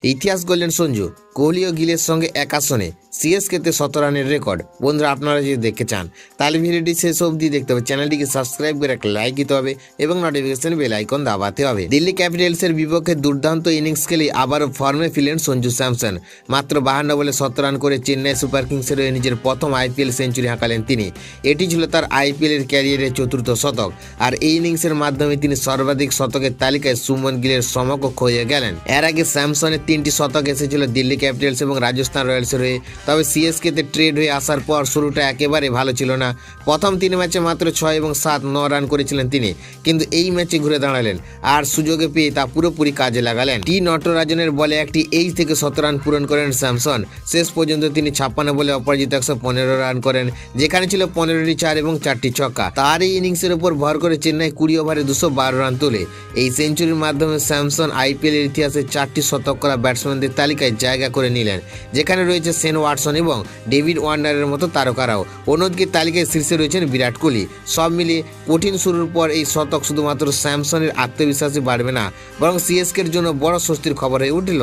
ইতিহাস গড়লেন সঞ্জু, কোহলি ও গিলের সঙ্গে এক আসনে সিএসকেতে ১৭ রানের রেকর্ড। বন্ধুরা, আপনারা যদি দেখতে চান তাহলে ভিডিওটি শেষ অবধি দেখতে হবে। চ্যানেলটিকে সাবস্ক্রাইব করে একটা লাইক দিতে হবে এবং নোটিফিকেশন বেল আইকন দাবাতে হবে। দিল্লি ক্যাপিটালসের বিপক্ষে দুর্দান্ত ইনিংস খেলে আবারও ফর্মে ফিরলেন সঞ্জু স্যামসন। মাত্র 52 বলে ১৭ রান করে চেন্নাই সুপার কিংসের হয়ে নিজের প্রথম আইপিএল সেঞ্চুরি হাঁকালেন তিনি। এটি ছিল তার আইপিএলের ক্যারিয়ারের চতুর্থ শতক, আর এই ইনিংসের মাধ্যমে তিনি সর্বাধিক শতকের তালিকায় সুমন গিলের সমকক্ষ হয়ে গেলেন। এর আগে স্যামসনের 3টি শতক এসেছিল দিল্লি ক্যাপিটালস এবং রাজস্থান রয়্যালসের হয়ে। তবে সিএসকেতে ট্রেড হয়ে আসার পর শুরুটা একেবারে ভালো ছিল না। প্রথম 3 ম্যাচে মাত্র 6 এবং 7 রান করেছিলেন তিনি, কিন্তু এই ম্যাচে ঘুরে দাঁড়ালেন আর সুযোগে পেয়ে তা পুরোপুরি কাজে লাগালেন। টি নটরাজনের বলে একটি 8 থেকে 17 রান পূরণ করেন স্যামসন। শেষ পর্যন্ত তিনি 56 বলে অপরাজিত 115 রান করেন, যেখানে ছিল 15টি 4 এবং 4টি ছক্কা। তার এই ইনিংসের উপর ভর করে চেন্নাই 20 ওভারে 212 রান তোলে। এই সেঞ্চুরির মাধ্যমে স্যামসন আইপিএলের ইতিহাসে 4টি শতক করা ব্যাটসম্যানদের তালিকায় জায়গা করে নিলেন, যেখানে রয়েছে শেন ওয়াটসন এবং ডেভিড ওয়ার্নারের মতো তারকারাও। অন্যদিকে তালিকায় শীর্ষে রয়েছেন বিরাট কোহলি। সব মিলিয়ে কঠিন শুরুর পর এই শতক শুধুমাত্র স্যামসনের আত্মবিশ্বাসই বাড়বে না, বরং সিএসকের জন্য বড় স্বস্তির খবর হয়ে উঠল।